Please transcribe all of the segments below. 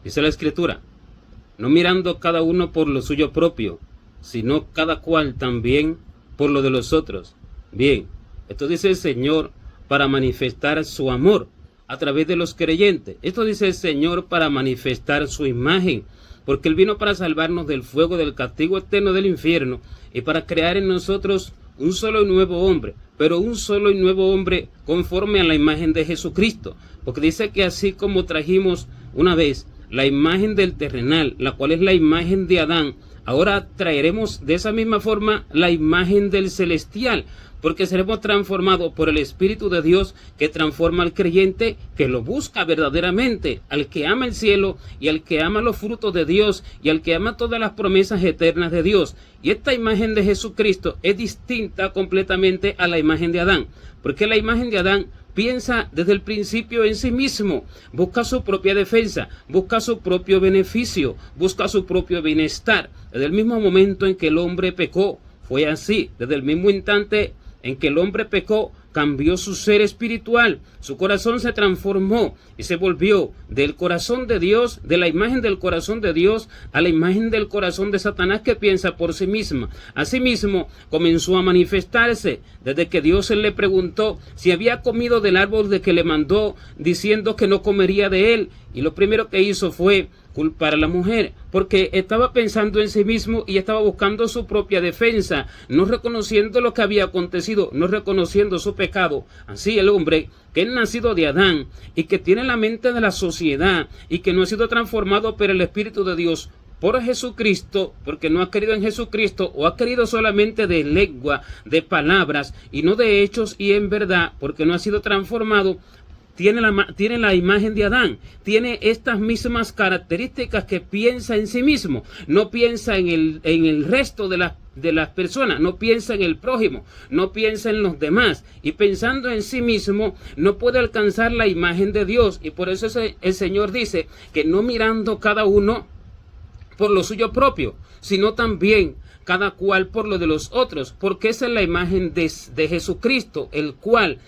Dice la Escritura, no mirando cada uno por lo suyo propio, sino cada cual también por lo de los otros. Bien, esto dice el Señor para manifestar su amor a través de los creyentes. Esto dice el Señor para manifestar su imagen, porque Él vino para salvarnos del fuego del castigo eterno del infierno y para crear en nosotros un solo y nuevo hombre, pero un solo y nuevo hombre conforme a la imagen de Jesucristo, porque dice que así como trajimos una vez la imagen del terrenal, la cual es la imagen de Adán, ahora traeremos de esa misma forma la imagen del celestial, porque seremos transformados por el Espíritu de Dios que transforma al creyente, que lo busca verdaderamente, al que ama el cielo y al que ama los frutos de Dios y al que ama todas las promesas eternas de Dios. Y esta imagen de Jesucristo es distinta completamente a la imagen de Adán, porque la imagen de Adán piensa desde el principio en sí mismo, busca su propia defensa, busca su propio beneficio, busca su propio bienestar. Desde el mismo momento en que el hombre pecó, fue así, desde el mismo instante en que el hombre pecó, cambió su ser espiritual, su corazón se transformó y se volvió del corazón de Dios, de la imagen del corazón de Dios, a la imagen del corazón de Satanás que piensa por sí misma. Asimismo, comenzó a manifestarse desde que Dios le preguntó si había comido del árbol de que le mandó, diciendo que no comería de él, y lo primero que hizo fue culpar a la mujer, porque estaba pensando en sí mismo y estaba buscando su propia defensa, no reconociendo lo que había acontecido, no reconociendo su pecado. Así el hombre que es nacido de Adán y que tiene la mente de la sociedad y que no ha sido transformado por el Espíritu de Dios, por Jesucristo, porque no ha creído en Jesucristo o ha creído solamente de lengua, de palabras y no de hechos y en verdad, porque no ha sido transformado, tiene la imagen de Adán, tiene estas mismas características que piensa en sí mismo, no piensa en el resto de las personas, no piensa en el prójimo, no piensa en los demás, y pensando en sí mismo no puede alcanzar la imagen de Dios, y por eso el Señor dice que no mirando cada uno por lo suyo propio, sino también cada cual por lo de los otros, porque esa es la imagen de Jesucristo, el cual,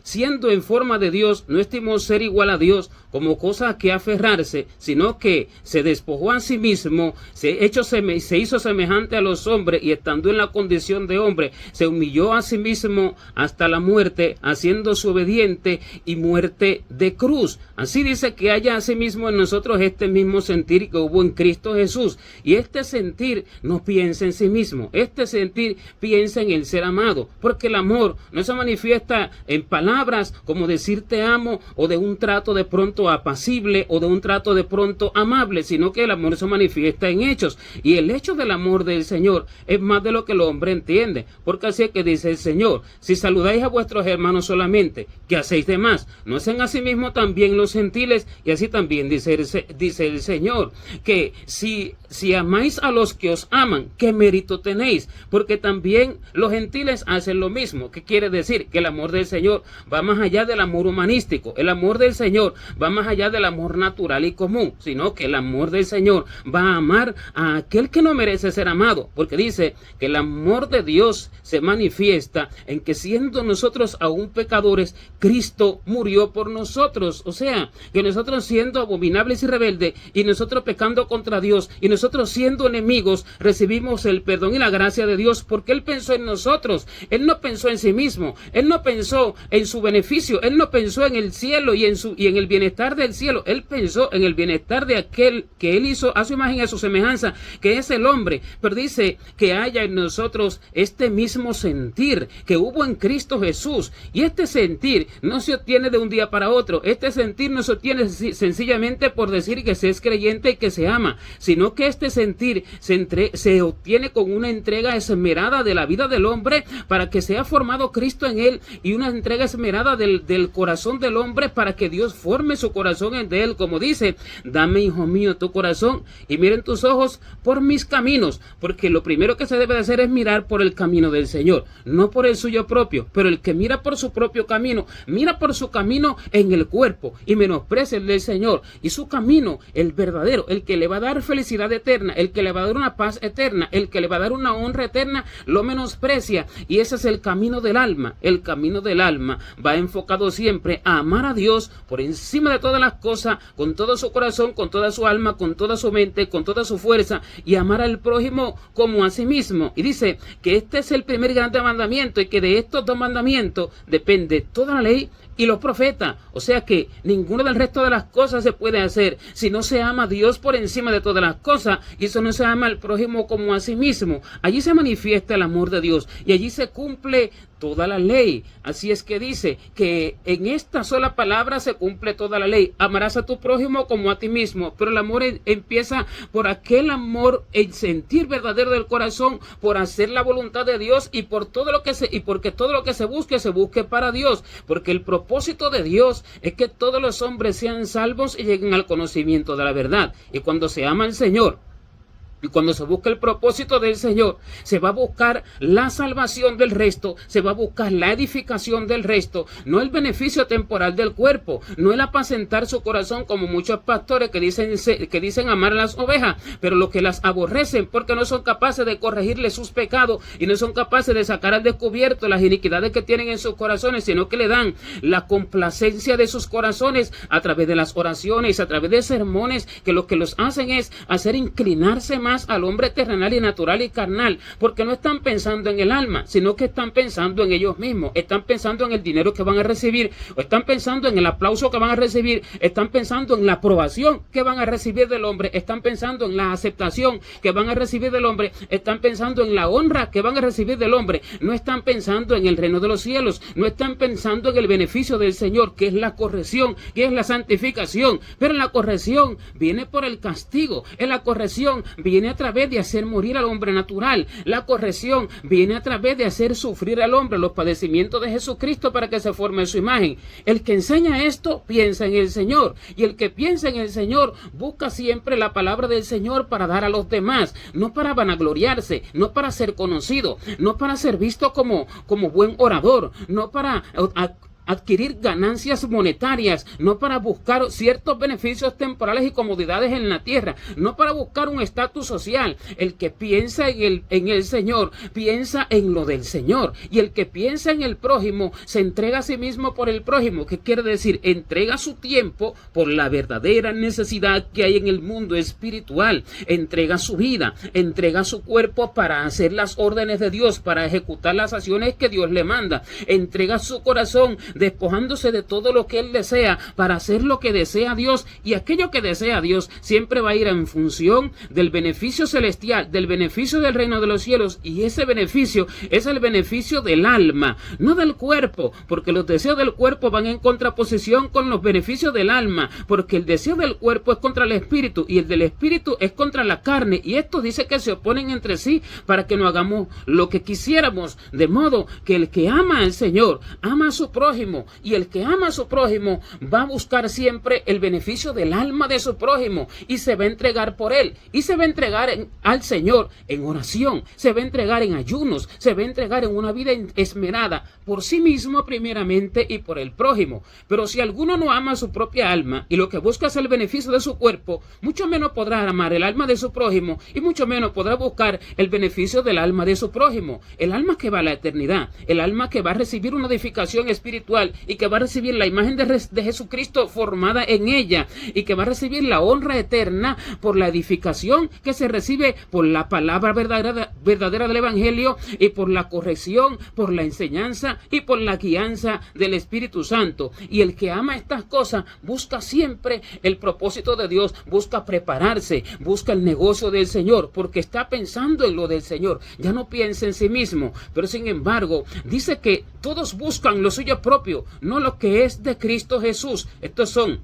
siendo en forma de Dios, no estimó ser igual a Dios como cosa a que aferrarse, sino que se despojó a sí mismo, se hizo semejante a los hombres, y estando en la condición de hombre, se humilló a sí mismo hasta la muerte, haciéndose obediente y muerte de cruz. Así dice que haya asimismo en nosotros este mismo sentir que hubo en Cristo Jesús, y este sentir no piensa en sí mismo, este sentir piensa en el ser amado, porque el amor no se manifiesta en palabras como decir te amo, o de un trato de pronto apacible, o de un trato de pronto amable, sino que el amor se manifiesta en hechos, y el hecho del amor del Señor es más de lo que el hombre entiende, porque así es que dice el Señor: si saludáis a vuestros hermanos solamente, ¿qué hacéis de más? ¿No hacen asimismo también los gentiles? Y así también dice el Señor, que si amáis a los que os aman, ¿qué mérito tenéis? Porque también los gentiles hacen lo mismo. ¿Qué quiere decir? Que el amor del Señor va más allá del amor humanístico, el amor del Señor va más allá del amor natural y común, sino que el amor del Señor va a amar a aquel que no merece ser amado, porque dice que el amor de Dios se manifiesta en que siendo nosotros aún pecadores, Cristo murió por nosotros. O sea, que nosotros siendo abominables y rebeldes, y nosotros pecando contra Dios, y nosotros siendo enemigos, recibimos el perdón y la gracia de Dios, porque Él pensó en nosotros. Él no pensó en sí mismo, Él no pensó en su beneficio, Él no pensó en el cielo y en el bienestar del cielo. Él pensó en el bienestar de aquel que Él hizo a su imagen y a su semejanza, que es el hombre. Pero dice que haya en nosotros este mismo sentir que hubo en Cristo Jesús, y este sentir no se obtiene de un día para otro, este sentir no se obtiene sencillamente por decir que se es creyente y que se ama, sino que este sentir se obtiene con una entrega esmerada de la vida del hombre para que sea formado Cristo en él, y una entrega esmerada del corazón del hombre para que Dios forme su corazón en él, como dice: dame, hijo mío, tu corazón y miren tus ojos por mis caminos, porque lo primero que se debe de hacer es mirar por el camino del Señor, no por el suyo propio. Pero el que mira por su propio camino, mira por su camino en el cuerpo y menosprecia el del Señor, y su camino, el verdadero, el que le va a dar felicidad eterna, el que le va a dar una paz eterna, el que le va a dar una honra eterna, lo menosprecia. Y ese es el camino del alma. El camino del alma va enfocado siempre a amar a Dios por encima de todas las cosas, con todo su corazón, con toda su alma, con toda su mente, con toda su fuerza, y amar al prójimo como a sí mismo. Y dice que este es el primer gran mandamiento, y que de estos dos mandamientos depende toda la ley y los profetas. O sea que ninguno del resto de las cosas se puede hacer si no se ama a Dios por encima de todas las cosas, y eso no se ama al prójimo como a sí mismo. Allí se manifiesta el amor de Dios y allí se cumple toda la ley. Así es que dice que en esta sola palabra se cumple toda la ley. Amarás a tu prójimo como a ti mismo. Pero el amor empieza por aquel amor, el sentir verdadero del corazón, por hacer la voluntad de Dios, y por todo lo que porque todo lo que se busque para Dios. Porque el propósito de Dios es que todos los hombres sean salvos y lleguen al conocimiento de la verdad. Y cuando se ama al Señor, y cuando se busca el propósito del Señor, se va a buscar la salvación del resto, se va a buscar la edificación del resto, no el beneficio temporal del cuerpo, no el apacentar su corazón, como muchos pastores que dicen amar a las ovejas, pero los que las aborrecen porque no son capaces de corregirle sus pecados y no son capaces de sacar al descubierto las iniquidades que tienen en sus corazones, sino que le dan la complacencia de sus corazones a través de las oraciones, a través de sermones, que lo que los hacen es hacer inclinarse más al hombre terrenal y natural y carnal, porque no están pensando en el alma, sino que están pensando en ellos mismos, están pensando en el dinero que van a recibir, o están pensando en el aplauso que van a recibir, están pensando en la aprobación que van a recibir del hombre, están pensando en la aceptación que van a recibir del hombre, están pensando en la honra que van a recibir del hombre, no están pensando en el reino de los cielos, no están pensando en el beneficio del Señor, que es la corrección, que es la santificación. Pero la corrección viene por el castigo, en la corrección viene a través de hacer morir al hombre natural. La corrección viene a través de hacer sufrir al hombre los padecimientos de Jesucristo para que se forme su imagen. El que enseña esto piensa en el Señor, y el que piensa en el Señor busca siempre la palabra del Señor para dar a los demás, no para vanagloriarse, no para ser conocido, no para ser visto como buen orador, no para adquirir ganancias monetarias, no para buscar ciertos beneficios temporales y comodidades en la tierra, no para buscar un estatus social. El que piensa en el Señor, piensa en lo del Señor, y el que piensa en el prójimo, se entrega a sí mismo por el prójimo. ¿Qué quiere decir? Entrega su tiempo por la verdadera necesidad que hay en el mundo espiritual, entrega su vida, entrega su cuerpo para hacer las órdenes de Dios, para ejecutar las acciones que Dios le manda, entrega su corazón, despojándose de todo lo que él desea para hacer lo que desea Dios, y aquello que desea Dios siempre va a ir en función del beneficio celestial, del beneficio del reino de los cielos, y ese beneficio es el beneficio del alma, no del cuerpo, porque los deseos del cuerpo van en contraposición con los beneficios del alma, porque el deseo del cuerpo es contra el espíritu y el del espíritu es contra la carne, y esto dice que se oponen entre sí para que no hagamos lo que quisiéramos, de modo que el que ama al Señor ama a su prójimo, y el que ama a su prójimo va a buscar siempre el beneficio del alma de su prójimo, y se va a entregar por él, y se va a entregar al Señor en oración, se va a entregar en ayunos, se va a entregar en una vida esmerada por sí mismo primeramente y por el prójimo. Pero si alguno no ama a su propia alma y lo que busca es el beneficio de su cuerpo, mucho menos podrá amar el alma de su prójimo, y mucho menos podrá buscar el beneficio del alma de su prójimo, el alma que va a la eternidad, el alma que va a recibir una edificación espiritual y que va a recibir la imagen de Jesucristo formada en ella, y que va a recibir la honra eterna por la edificación que se recibe por la palabra verdadera del Evangelio, y por la corrección, por la enseñanza y por la guianza del Espíritu Santo. Y el que ama estas cosas busca siempre el propósito de Dios, busca prepararse, busca el negocio del Señor, porque está pensando en lo del Señor, ya no piensa en sí mismo. Pero sin embargo dice que todos buscan lo suyo propio, no lo que es de Cristo Jesús. Estos son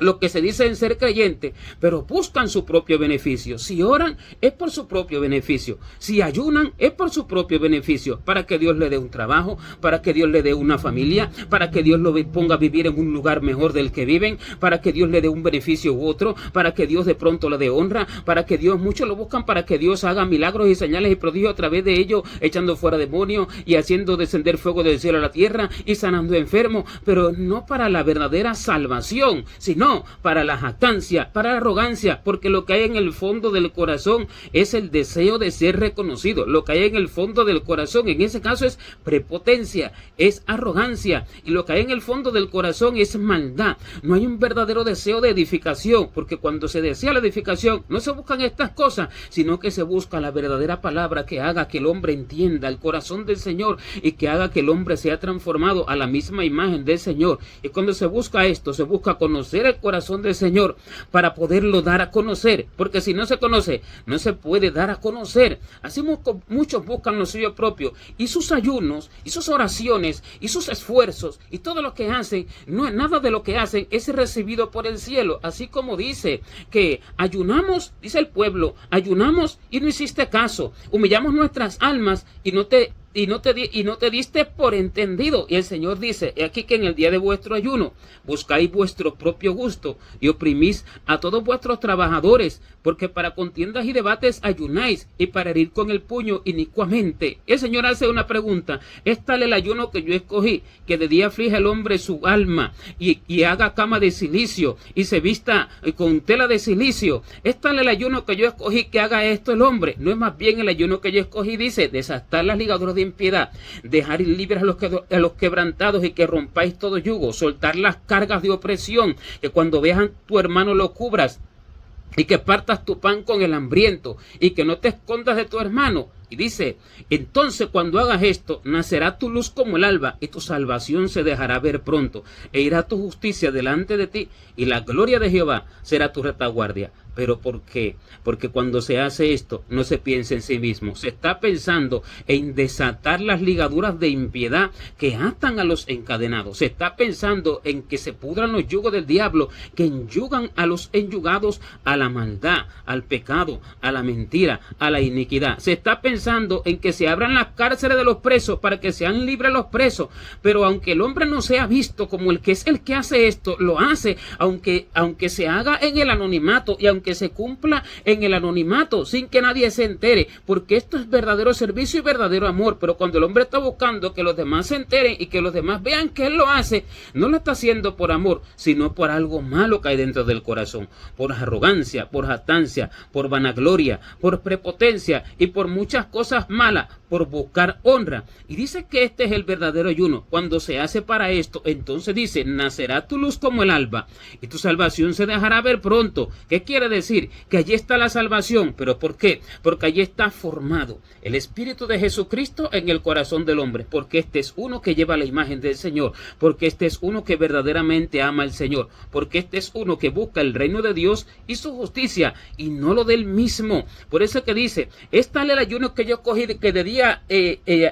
los que se dicen ser creyentes, pero buscan su propio beneficio. Si oran, es por su propio beneficio. Si ayunan, es por su propio beneficio, para que Dios le dé un trabajo, para que Dios le dé una familia, para que Dios lo ponga a vivir en un lugar mejor del que viven, para que Dios le dé un beneficio u otro, para que Dios de pronto le dé honra, para que Dios, muchos lo buscan para que Dios haga milagros y señales y prodigios a través de ellos, echando fuera demonios y haciendo descender fuego del cielo a la tierra y sanando enfermos, pero no para la verdadera salvación, sino no, para la jactancia, para la arrogancia, porque lo que hay en el fondo del corazón es el deseo de ser reconocido. Lo que hay en el fondo del corazón, en ese caso, es prepotencia, es arrogancia, y lo que hay en el fondo del corazón es maldad. No hay un verdadero deseo de edificación, porque cuando se desea la edificación, no se buscan estas cosas, sino que se busca la verdadera palabra que haga que el hombre entienda el corazón del Señor y que haga que el hombre sea transformado a la misma imagen del Señor. Y cuando se busca esto, se busca conocer el corazón del Señor para poderlo dar a conocer, porque si no se conoce, no se puede dar a conocer. Así muchos buscan lo suyo propio, y sus ayunos, y sus oraciones, y sus esfuerzos, y todo lo que hacen, no, nada de lo que hacen es recibido por el cielo. Así como dice que ayunamos, dice el pueblo, ayunamos y no hiciste caso, humillamos nuestras almas y no te diste por entendido. Y el Señor dice, he aquí que en el día de vuestro ayuno buscáis vuestro propio gusto y oprimís a todos vuestros trabajadores, porque para contiendas y debates ayunáis, y para herir con el puño inicuamente. El Señor hace una pregunta: ¿es tal el ayuno que yo escogí, que de día aflige el hombre su alma y haga cama de silicio y se vista con tela de silicio? ¿Es tal el ayuno que yo escogí que haga esto el hombre? ¿No es más bien el ayuno que yo escogí, dice, desatar las ligaduras de impiedad, dejar ir libres a los quebrantados, y que rompáis todo yugo, soltar las cargas de opresión, que cuando veas a tu hermano lo cubras, y que partas tu pan con el hambriento, y que no te escondas de tu hermano? Y dice, entonces cuando hagas esto, nacerá tu luz como el alba, y tu salvación se dejará ver pronto, e irá tu justicia delante de ti, y la gloria de Jehová será tu retaguardia. ¿Pero por qué? Porque cuando se hace esto, no se piensa en sí mismo. Se está pensando en desatar las ligaduras de impiedad que atan a los encadenados. Se está pensando en que se pudran los yugos del diablo, que enyugan a los enyugados a la maldad, al pecado, a la mentira, a la iniquidad. Se está pensando en que se abran las cárceles de los presos para que sean libres los presos. Pero aunque el hombre no sea visto como el que es el que hace esto, lo hace, aunque se haga en el anonimato, y aunque se cumpla en el anonimato sin que nadie se entere, porque esto es verdadero servicio y verdadero amor. Pero cuando el hombre está buscando que los demás se enteren y que los demás vean que él lo hace, no lo está haciendo por amor, sino por algo malo que hay dentro del corazón, por arrogancia, por jactancia, por vanagloria, por prepotencia y por muchas cosas malas, por buscar honra. Y dice que este es el verdadero ayuno. Cuando se hace para esto, entonces dice, nacerá tu luz como el alba, y tu salvación se dejará ver pronto. ¿Qué quiere decir? Que allí está la salvación. ¿Pero por qué? Porque allí está formado el Espíritu de Jesucristo en el corazón del hombre, porque este es uno que lleva la imagen del Señor, porque este es uno que verdaderamente ama al Señor, porque este es uno que busca el reino de Dios y su justicia, y no lo del mismo. Por eso que dice, es tal el ayuno que yo cogí, que de día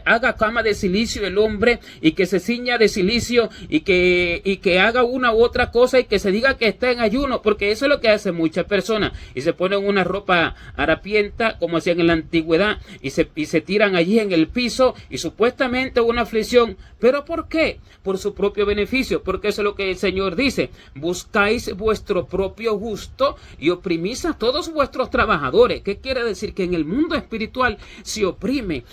haga cama de silicio el hombre, y que se ciña de silicio, y que haga una u otra cosa, y que se diga que está en ayuno, porque eso es lo que hacen muchas personas, y se ponen una ropa harapienta como hacían en la antigüedad, y se tiran allí en el piso, y supuestamente una aflicción. ¿Pero por qué? Por su propio beneficio, porque eso es lo que el Señor dice: buscáis vuestro propio gusto y oprimís a todos vuestros trabajadores. ¿Qué quiere decir? Que en el mundo espiritual se oprime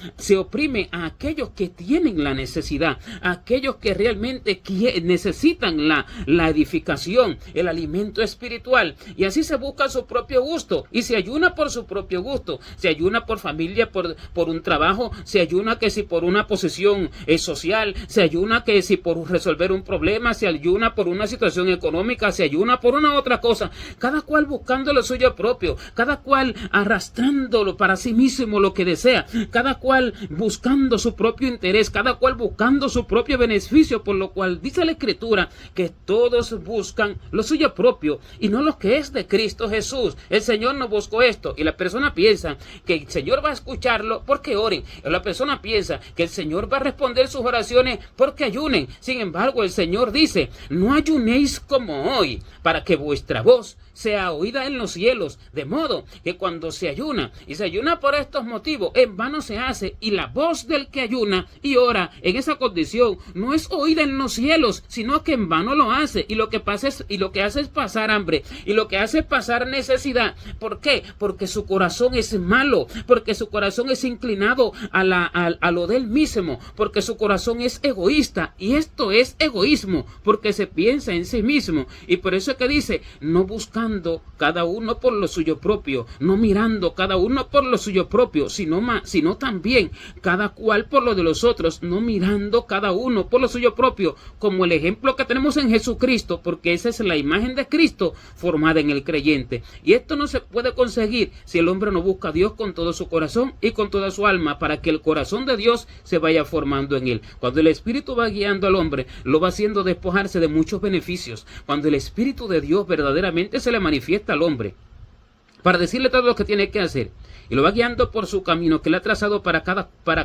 a aquellos que tienen la necesidad, a aquellos que realmente necesitan la edificación, el alimento espiritual, y así se busca su propio gusto, y se ayuna por su propio gusto, se ayuna por familia, por un trabajo, se ayuna que si por una posición social, se ayuna que si por resolver un problema, se ayuna por una situación económica, se ayuna por una otra cosa, cada cual buscando lo suyo propio, cada cual arrastrándolo para sí mismo lo que desea, cada cual buscando su propio interés, cada cual buscando su propio beneficio, por lo cual dice la Escritura que todos buscan lo suyo propio y no lo que es de Cristo Jesús. El Señor no buscó esto, y la persona piensa que el Señor va a escucharlo porque oren, y la persona piensa que el Señor va a responder sus oraciones porque ayunen. Sin embargo, el Señor dice: no ayunéis como hoy, para que vuestra voz sea oída en los cielos, de modo que cuando se ayuna, y se ayuna por estos motivos, en vano se hace, dice, y la voz del que ayuna y ora en esa condición no es oída en los cielos, sino que en vano lo hace, y lo que hace es pasar hambre, y lo que hace es pasar necesidad. ¿Por qué? Porque su corazón es malo, porque su corazón es inclinado a lo del mismo, porque su corazón es egoísta, y esto es egoísmo, porque se piensa en sí mismo. Y por eso es que dice, no buscando cada uno por lo suyo propio, no mirando cada uno por lo suyo propio, sino también cada cual por lo de los otros, no mirando cada uno por lo suyo propio, como el ejemplo que tenemos en Jesucristo, porque esa es la imagen de Cristo formada en el creyente. Y esto no se puede conseguir si el hombre no busca a Dios con todo su corazón y con toda su alma, para que el corazón de Dios se vaya formando en él. Cuando el Espíritu va guiando al hombre, lo va haciendo despojarse de muchos beneficios. Cuando el Espíritu de Dios verdaderamente se le manifiesta al hombre, para decirle todo lo que tiene que hacer, y lo va guiando por su camino que le ha trazado para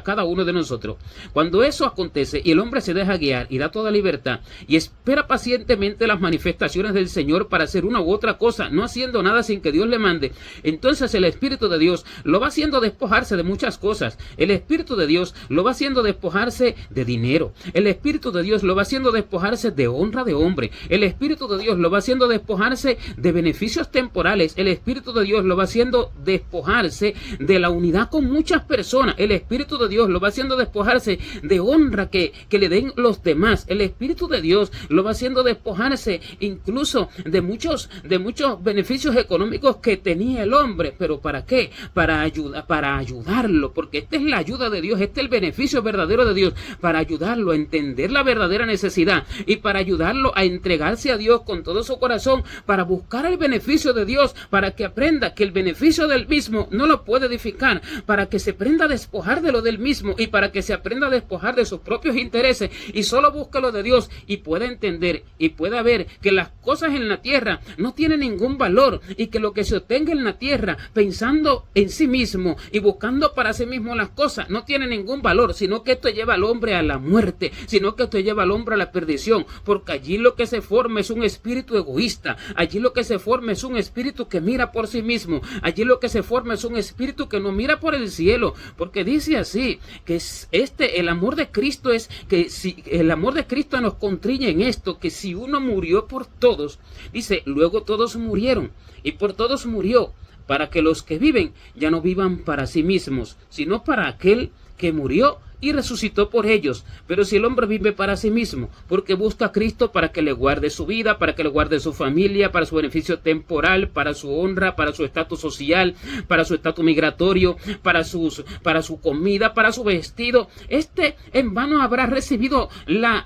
cada uno de nosotros. Cuando eso acontece y el hombre se deja guiar y da toda libertad y espera pacientemente las manifestaciones del Señor para hacer una u otra cosa, no haciendo nada sin que Dios le mande, entonces el Espíritu de Dios lo va haciendo despojarse de muchas cosas. El Espíritu de Dios lo va haciendo despojarse de dinero. El Espíritu de Dios lo va haciendo despojarse de honra de hombre. El Espíritu de Dios lo va haciendo despojarse de beneficios temporales. El Espíritu de Dios lo va haciendo despojarse de la unidad con muchas personas. El Espíritu de Dios lo va haciendo despojarse de honra que le den los demás. El Espíritu de Dios lo va haciendo despojarse incluso de muchos beneficios económicos que tenía el hombre. ¿Pero para qué? Para ayudarlo, porque esta es la ayuda de Dios, este es el beneficio verdadero de Dios, para ayudarlo a entender la verdadera necesidad y para ayudarlo a entregarse a Dios con todo su corazón, para buscar el beneficio de Dios, para que aprenda que el beneficio del mismo no lo puede edificar, para que se aprenda a despojar de lo del mismo y para que se aprenda a despojar de sus propios intereses y solo busque lo de Dios y pueda entender y pueda ver que las cosas en la tierra no tienen ningún valor y que lo que se obtenga en la tierra pensando en sí mismo y buscando para sí mismo las cosas no tiene ningún valor, sino que esto lleva al hombre a la muerte, sino que esto lleva al hombre a la perdición, porque allí lo que se forma es un espíritu egoísta, allí lo que se forma es un espíritu que mira por sí mismo, allí lo que se forma es un espíritu que no mira por el cielo, porque dice así, que el amor de Cristo es que si el amor de Cristo nos constriñe en esto, que si uno murió por todos, dice, luego todos murieron, y por todos murió, para que los que viven ya no vivan para sí mismos, sino para aquel que murió y resucitó por ellos. Pero si el hombre vive para sí mismo, porque busca a Cristo para que le guarde su vida, para que le guarde su familia, para su beneficio temporal, para su honra, para su estatus social, para su estatus migratorio, para su comida, para su vestido, en vano habrá recibido la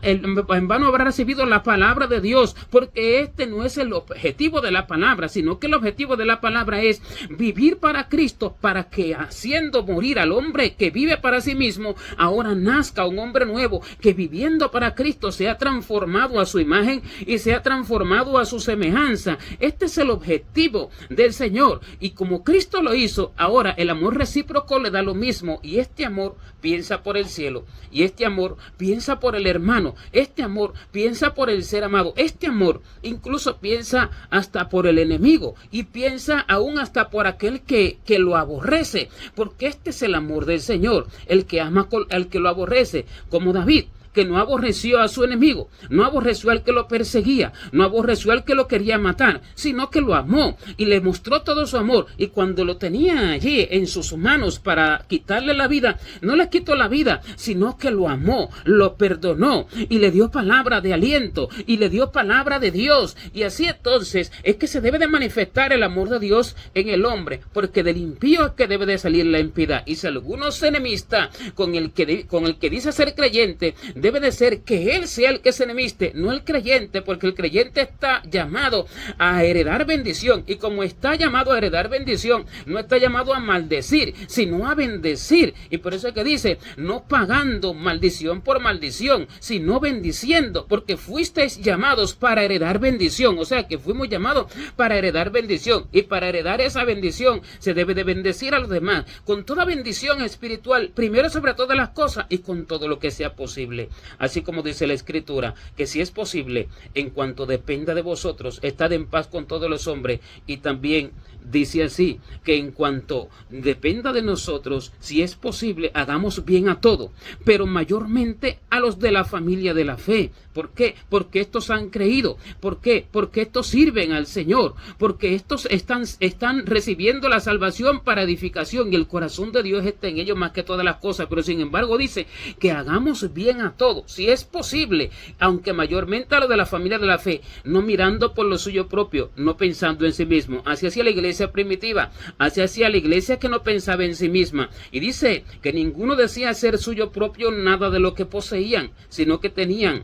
palabra de Dios, porque este no es el objetivo de la palabra, sino que el objetivo de la palabra es vivir para Cristo, para que haciendo morir al hombre que vive para sí mismo, ahora nazca un hombre nuevo que viviendo para Cristo sea transformado a su imagen y sea transformado a su semejanza. Este es el objetivo del Señor, y como Cristo lo hizo, ahora el amor recíproco le da lo mismo, y este amor piensa por el cielo, y este amor piensa por el hermano, este amor piensa por el ser amado, este amor incluso piensa hasta por el enemigo, y piensa aún hasta por aquel que lo aborrece, porque este es el amor del Señor, el que ama al que lo aborrece, como David, que no aborreció a su enemigo, no aborreció al que lo perseguía, no aborreció al que lo quería matar, sino que lo amó y le mostró todo su amor, y cuando lo tenía allí en sus manos para quitarle la vida, no le quitó la vida, sino que lo amó, lo perdonó y le dio palabra de aliento y le dio palabra de Dios. Y así entonces es que se debe de manifestar el amor de Dios en el hombre, porque del impío es que debe de salir la impiedad. Y si alguno se enemista con el que dice ser creyente, debe de ser que él sea el que se enemiste, no el creyente, porque el creyente está llamado a heredar bendición, y como está llamado a heredar bendición, no está llamado a maldecir, sino a bendecir. Y por eso es que dice, no pagando maldición por maldición, sino bendiciendo, porque fuisteis llamados para heredar bendición. O sea que fuimos llamados para heredar bendición, y para heredar esa bendición se debe de bendecir a los demás con toda bendición espiritual, primero sobre todas las cosas y con todo lo que sea posible. así como dice la Escritura, que si es posible, en cuanto dependa de vosotros, estad en paz con todos los hombres. Y también dice así, que en cuanto dependa de nosotros, si es posible, hagamos bien a todo, pero mayormente a los de la familia de la fe. ¿Por qué? Porque estos han creído. ¿Por qué? Porque estos sirven al Señor, porque estos están recibiendo la salvación para edificación y el corazón de Dios está en ellos más que todas las cosas. Pero sin embargo dice que hagamos bien a todo, si es posible, aunque mayormente a los de la familia de la fe, no mirando por lo suyo propio, no pensando en sí mismo. Así hacía la iglesia primitiva, así hacía la iglesia que no pensaba en sí misma. Y dice que ninguno decía hacer suyo propio nada de lo que poseían, sino que tenían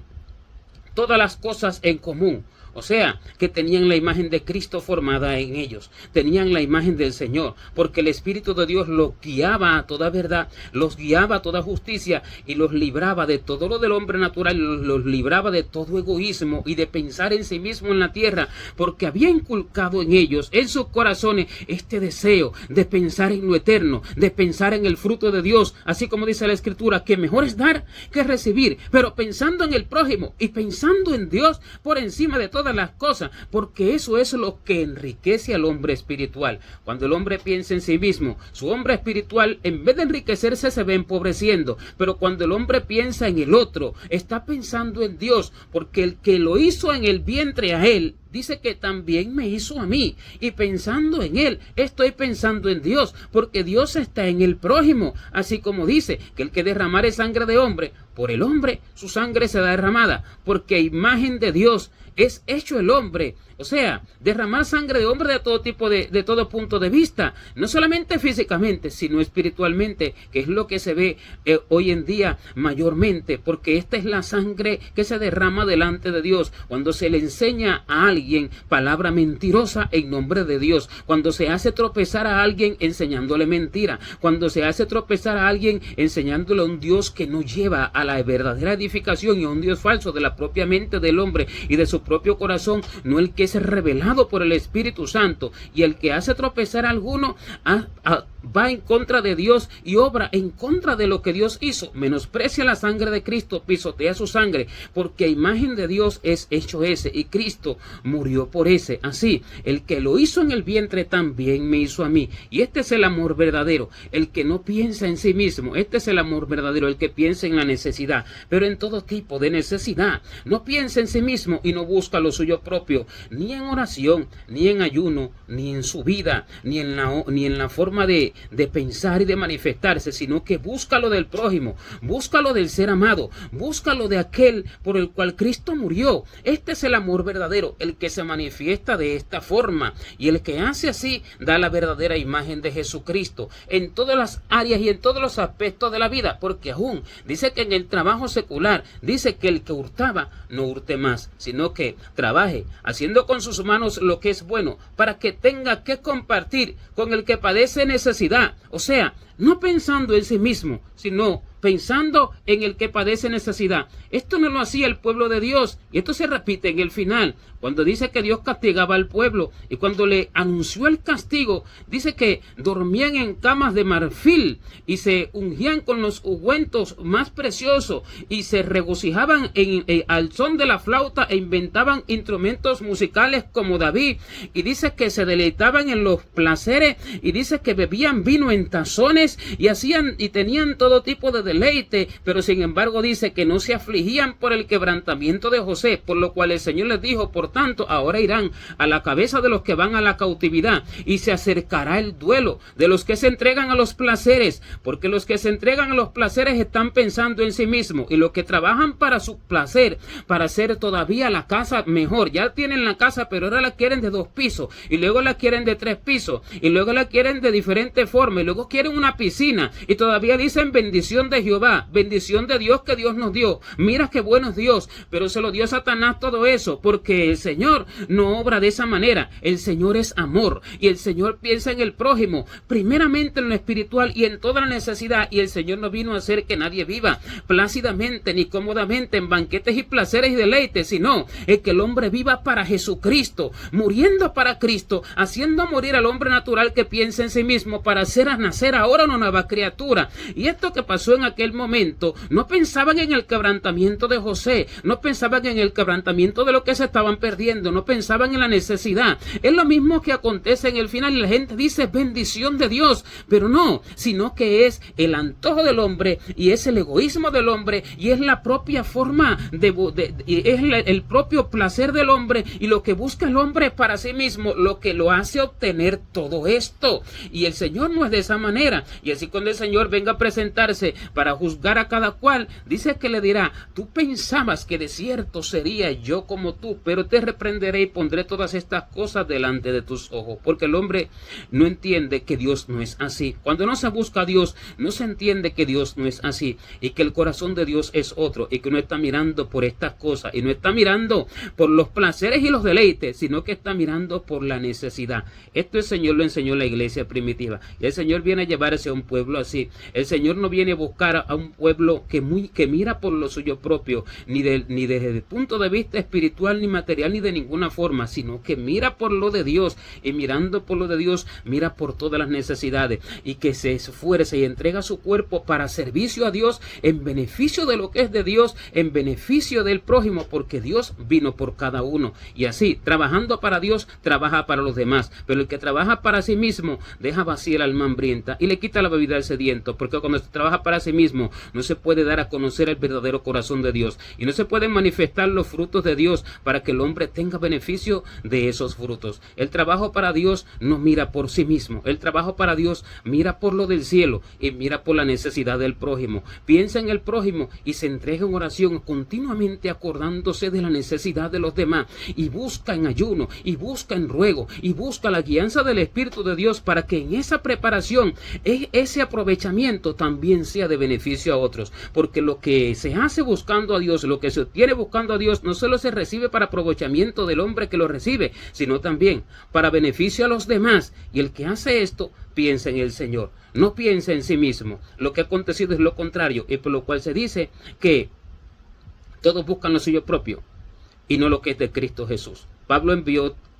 todas las cosas en común. O sea, que tenían la imagen de Cristo formada en ellos, tenían la imagen del Señor, porque el Espíritu de Dios los guiaba a toda verdad, los guiaba a toda justicia y los libraba de todo lo del hombre natural, los libraba de todo egoísmo y de pensar en sí mismo en la tierra, porque había inculcado en ellos, en sus corazones, este deseo de pensar en lo eterno, de pensar en el fruto de Dios, así como dice la Escritura, que mejor es dar que recibir, pero pensando en el prójimo y pensando en Dios por encima de todas las cosas, porque eso es lo que enriquece al hombre espiritual. Cuando el hombre piensa en sí mismo, su hombre espiritual, en vez de enriquecerse, se va empobreciendo. Pero cuando el hombre piensa en el otro, está pensando en Dios, porque el que lo hizo en el vientre a él, dice que también me hizo a mí, y pensando en él, estoy pensando en Dios, porque Dios está en el prójimo, así como dice que el que derramare sangre de hombre, por el hombre su sangre será derramada, porque imagen de Dios es hecho el hombre. O sea, derramar sangre de hombre de todo tipo, de todo punto de vista, no solamente físicamente, sino espiritualmente, que es lo que se ve hoy en día mayormente, porque esta es la sangre que se derrama delante de Dios, cuando se le enseña a alguien palabra mentirosa en nombre de Dios, cuando se hace tropezar a alguien enseñándole mentira, cuando se hace tropezar a alguien enseñándole a un Dios que no lleva a la verdadera edificación y a un Dios falso de la propia mente del hombre y de su propio corazón, no el que es revelado por el Espíritu Santo. Y el que hace tropezar a alguno va en contra de Dios y obra en contra de lo que Dios hizo, menosprecia la sangre de Cristo, pisotea su sangre, porque a imagen de Dios es hecho ese, y Cristo murió por ese. Así, el que lo hizo en el vientre también me hizo a mí. Y este es el amor verdadero, el que no piensa en sí mismo. Este es el amor verdadero, el que piensa en la necesidad, pero en todo tipo de necesidad. No piensa en sí mismo y no busca lo suyo propio, ni en oración, ni en ayuno, ni en su vida, ni en la forma de pensar y de manifestarse, sino que busca lo del prójimo, busca lo del ser amado, busca lo de aquel por el cual Cristo murió. Este es el amor verdadero, el que se manifiesta de esta forma, y el que hace así da la verdadera imagen de Jesucristo en todas las áreas y en todos los aspectos de la vida, porque aún dice que en el trabajo secular, dice que el que hurtaba no hurte más, sino que trabaje haciendo con sus manos lo que es bueno, para que tenga que compartir con el que padece necesidad. O sea, no pensando en sí mismo, sino pensando en el que padece necesidad. Esto no lo hacía el pueblo de Dios, y esto se repite en el final, cuando dice que Dios castigaba al pueblo, y cuando le anunció el castigo, dice que dormían en camas de marfil, y se ungían con los ungüentos más preciosos, y se regocijaban al son de la flauta, e inventaban instrumentos musicales como David, y dice que se deleitaban en los placeres, y dice que bebían vino en tazones, y tenían todo tipo de deleite, pero sin embargo dice que no se afligían por el quebrantamiento de José, por lo cual el Señor les dijo: por tanto, ahora irán a la cabeza de los que van a la cautividad, y se acercará el duelo de los que se entregan a los placeres, porque los que se entregan a los placeres están pensando en sí mismos, y los que trabajan para su placer, para hacer todavía la casa mejor, ya tienen la casa, pero ahora la quieren de 2 pisos, y luego la quieren de 3 pisos, y luego la quieren de diferentes formas, y luego quieren una piscina, y todavía dicen bendición de Jehová, bendición de Dios que Dios nos dio. Mira qué bueno es Dios, pero se lo dio Satanás todo eso, porque el Señor no obra de esa manera. El Señor es amor, y el Señor piensa en el prójimo, primeramente en lo espiritual y en toda la necesidad, y el Señor no vino a hacer que nadie viva plácidamente ni cómodamente en banquetes y placeres y deleites, sino el que el hombre viva para Jesucristo, muriendo para Cristo, haciendo morir al hombre natural que piensa en sí mismo, para hacer nacer ahora una nueva criatura. Y esto que pasó en aquel momento no pensaban en el quebrantamiento de José, no pensaban en el quebrantamiento de lo que se estaban perdiendo, no pensaban en la necesidad. Es lo mismo que acontece en el final y la gente dice bendición de Dios, pero no, sino que es el antojo del hombre y es el egoísmo del hombre y es la propia forma el propio placer del hombre y lo que busca el hombre para sí mismo, lo que lo hace obtener todo esto. Y el Señor no es de esa manera. Y así cuando el Señor venga a presentarse para juzgar a cada cual, dice que le dirá: tú pensabas que de cierto sería yo como tú, pero te reprenderé y pondré todas estas cosas delante de tus ojos. Porque el hombre no entiende que Dios no es así. Cuando no se busca a Dios, no se entiende que Dios no es así y que el corazón de Dios es otro y que no está mirando por estas cosas y no está mirando por los placeres y los deleites, sino que está mirando por la necesidad. Esto el Señor lo enseñó en la iglesia primitiva y el Señor viene a llevarse a un pueblo así. El Señor no viene a buscar a un pueblo que mira por lo suyo propio, ni desde el punto de vista espiritual, ni material, ni de ninguna forma, sino que mira por lo de Dios y mirando por lo de Dios, mira por todas las necesidades y que se esfuerza y entrega su cuerpo para servicio a Dios en beneficio de lo que es de Dios, en beneficio del prójimo, porque Dios vino por cada uno. Y así, trabajando para Dios, trabaja para los demás. Pero el que trabaja para sí mismo deja vacía el alma hambrienta y le quita la bebida al sediento, porque cuando se trabaja para sí mismo no se puede dar a conocer el verdadero corazón de Dios y no se pueden manifestar los frutos de Dios para que el hombre tenga beneficio de esos frutos. El trabajo para Dios no mira por sí mismo. El trabajo para Dios mira por lo del cielo y mira por la necesidad del prójimo. Piensa en el prójimo y se entrega en oración, continuamente acordándose de la necesidad de los demás, y busca en ayuno y busca en ruego y busca la guianza del Espíritu de Dios para que en esa preparación, ese aprovechamiento también sea de beneficio a otros, porque lo que se hace buscando a Dios, lo que se obtiene buscando a Dios, no solo se recibe para aprovechamiento del hombre que lo recibe, sino también para beneficio a los demás. Y el que hace esto piensa en el Señor, no piensa en sí mismo. Lo que ha acontecido es lo contrario, y por lo cual se dice que todos buscan lo suyo propio y no lo que es de Cristo Jesús.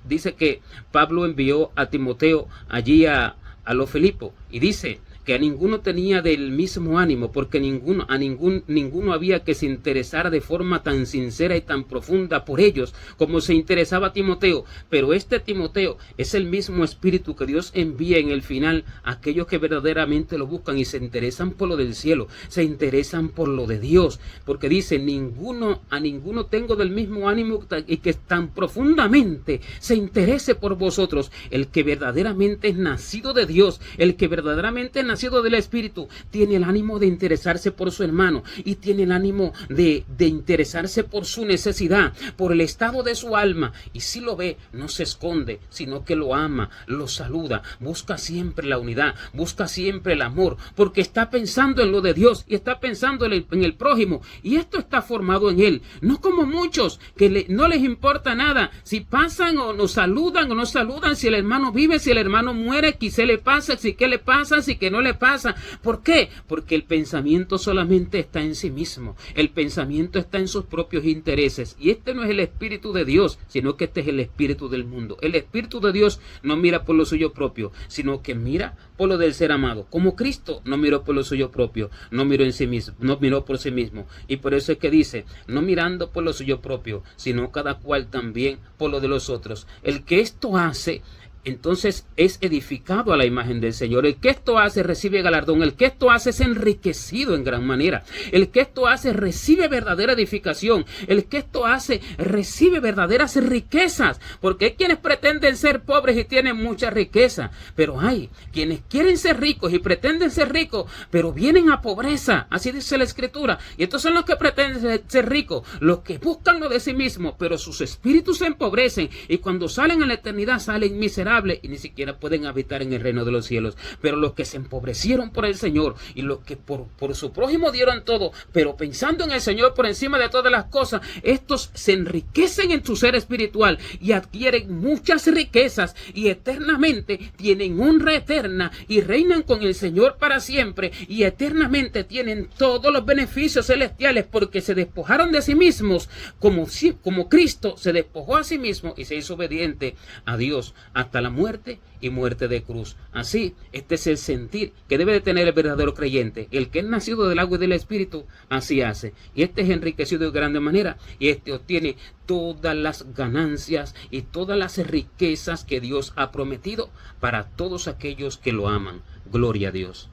Dice que Pablo envió a Timoteo allí a los Filipos y dice que a ninguno tenía del mismo ánimo, porque ninguno había que se interesara de forma tan sincera y tan profunda por ellos como se interesaba Timoteo. Pero este Timoteo es el mismo espíritu que Dios envía en el final a aquellos que verdaderamente lo buscan y se interesan por lo del cielo, se interesan por lo de Dios, porque dice: a ninguno tengo del mismo ánimo y que tan profundamente se interese por vosotros. El que verdaderamente es nacido de Dios, el que verdaderamente es nacido del Espíritu, tiene el ánimo de interesarse por su hermano y tiene el ánimo de interesarse por su necesidad, por el estado de su alma, y si lo ve, no se esconde, sino que lo ama, lo saluda, busca siempre la unidad, busca siempre el amor, porque está pensando en lo de Dios y está pensando en el prójimo, y esto está formado en él, no como muchos que no les importa nada si pasan o nos saludan o no saludan, si el hermano vive, si el hermano muere, qué le pasa, si qué le pasa, si que no le pasa. ¿Por qué? Porque el pensamiento solamente está en sí mismo. El pensamiento está en sus propios intereses. Y este no es el espíritu de Dios, sino que este es el espíritu del mundo. El espíritu de Dios no mira por lo suyo propio, sino que mira por lo del ser amado. Como Cristo no miró por lo suyo propio, no miró en sí mismo, no miró por sí mismo. Y por eso es que dice: no mirando por lo suyo propio, sino cada cual también por lo de los otros. El que esto hace, entonces es edificado a la imagen del Señor. El que esto hace recibe galardón. El que esto hace es enriquecido en gran manera. El que esto hace recibe verdadera edificación. El que esto hace recibe verdaderas riquezas, porque hay quienes pretenden ser pobres y tienen mucha riqueza, pero hay quienes quieren ser ricos y pretenden ser ricos, pero vienen a pobreza. Así dice la Escritura. Y estos son los que pretenden ser ricos, los que buscan lo de sí mismos, pero sus espíritus se empobrecen y cuando salen a la eternidad salen miserables y ni siquiera pueden habitar en el reino de los cielos. Pero los que se empobrecieron por el Señor y los que por su prójimo dieron todo, pero pensando en el Señor por encima de todas las cosas, estos se enriquecen en su ser espiritual y adquieren muchas riquezas y eternamente tienen honra eterna y reinan con el Señor para siempre y eternamente tienen todos los beneficios celestiales, porque se despojaron de sí mismos como Cristo se despojó a sí mismo y se hizo obediente a Dios hasta hasta la muerte y muerte de cruz. Así, este es el sentir que debe de tener el verdadero creyente. El que es nacido del agua y del Espíritu, así hace. Y este es enriquecido de grande manera, y este obtiene todas las ganancias y todas las riquezas que Dios ha prometido para todos aquellos que lo aman. Gloria a Dios.